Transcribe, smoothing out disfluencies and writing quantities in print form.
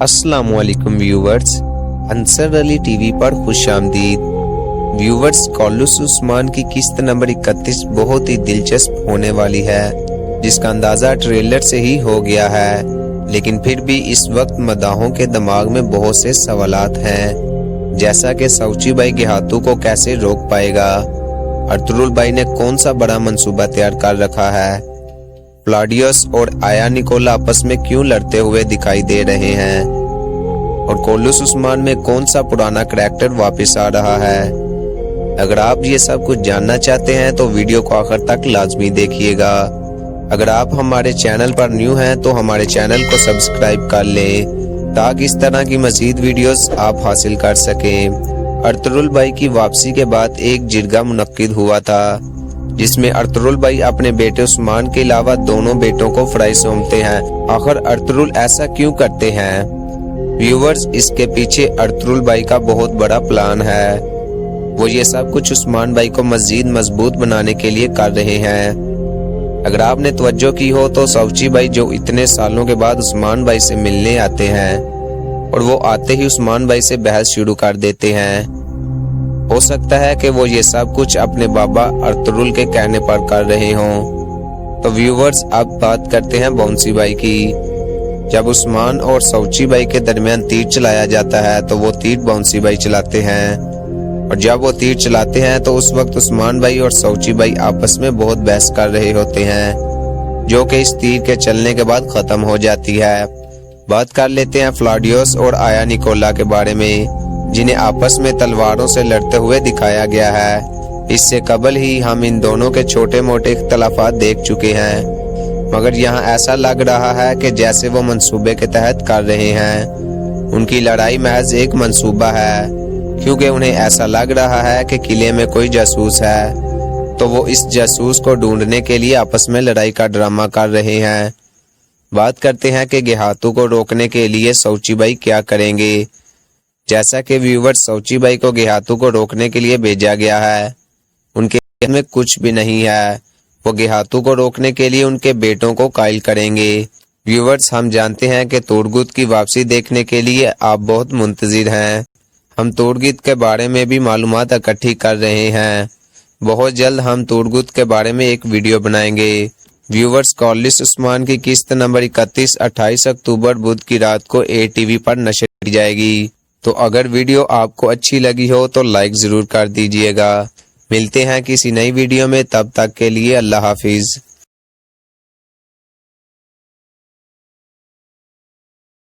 अस्सलामुअलैकुम viewers, Ansar Ali TV पर खुश आमदीद। व्यूवर्स, कॉलुस उस्मान की किस्त नंबर 31 बहुत ही दिलचस्प होने वाली है, जिसका अंदाजा ट्रेलर से ही हो गया है। लेकिन फिर भी इस वक्त मदाहों के दिमाग में बहुत से सवालात हैं, जैसा कि सऊची भाई गेहातू को कैसे रोक पाएगा, अर्तुरुल भाई ने कौन सा बड़ा मंसूबा तैयार कर रखा है, क्लॉडियस और आया निकोला आपस में क्यों लड़ते हुए दिखाई दे रहे हैं, और कॉलुस उस्मान में कौन सा पुराना करैक्टर वापस आ रहा है। अगर आप ये सब कुछ जानना चाहते हैं तो वीडियो को आखिर तक लाजमी देखिएगा। अगर आप हमारे चैनल पर न्यू हैं तो हमारे चैनल को सब्सक्राइब कर लें, ताकि इस तरह की मजीद वीडियोस आप हासिल कर सकें। अर्तुरुल भाई की वापसी के बाद एक जिरगा मुनक्किद हुआ था, जिसमें अर्तुरुल भाई अपने बेटे उस्मान के अलावा दोनों बेटों को फराई सौंपते हैं। आखिर अर्तुरुल ऐसा क्यों करते हैं? व्यूवर्स, इसके पीछे अर्तुरुल भाई का बहुत बड़ा प्लान है। वो ये सब कुछ उस्मान भाई को मजीद मजबूत बनाने के लिए कर रहे हैं। अगर आपने तवज्जो की हो तो सऊची भाई जो इतने सालों के बाद उस्मान भाई से मिलने आते हैं, और वो आते ही उस्मान भाई से बहस शुरू कर देते हैं। हो सकता है कि वो ये सब कुछ अपने बाबा अर्तुरुल के कहने पर कर रहे हों। तो व्यूवर्स, अब बात करते हैं बाउंसी भाई की। जब उस्मान और सऊची भाई के दरमियान तीर चलाया जाता है तो वो तीर बाउंसी भाई चलाते हैं, और जब वो तीर चलाते हैं तो उस वक्त उस्मान भाई और सऊची भाई आपस में बहुत बहस कर रहे होते हैं, जो कि इस तीर के चलने के बाद खत्म हो जाती है। बात कर लेते हैं क्लॉडियस और आया निकोला के बारे में, जिन्हें आपस में तलवारों से लड़ते हुए दिखाया गया है। इससे कबल ही हम इन दोनों के छोटे मोटे इख्तलाफात देख चुके हैं, मगर यहाँ ऐसा लग रहा है कि जैसे वो मंसूबे के तहत कर रहे हैं। उनकी लड़ाई महज एक मंसूबा है, क्योंकि उन्हें ऐसा लग रहा है कि किले में कोई जासूस है, तो वो इस जासूस को ढूंढने के लिए आपस में लड़ाई का ड्रामा कर रहे हैं। बात करते हैं कि गेहातू को रोकने के लिए सऊची भाई क्या करेंगे। जैसा कि व्यूवर्स, सऊची भाई को गेहातू को रोकने के लिए भेजा गया है। उनके में कुछ भी नहीं है। वो गेहातू को रोकने के लिए उनके बेटों को कायल करेंगे। व्यूवर्स, हम जानते हैं कि तोड़गुत की वापसी देखने के लिए आप बहुत मुंतजिर हैं। हम तोड़गुत के बारे में भी मालूमात इकट्ठी कर रहे हैं। बहुत जल्द हम तोड़गुत के बारे में एक वीडियो बनाएंगे। व्यूवर्स, कॉलुस उस्मान की किस्त नंबर 31 28 अक्टूबर बुध की रात को ATV पर नशर की जाएगी। तो अगर वीडियो आपको अच्छी लगी हो तो लाइक जरूर कर दीजिएगा। मिलते हैं किसी नई वीडियो में, तब तक के लिए अल्लाह हाफिज।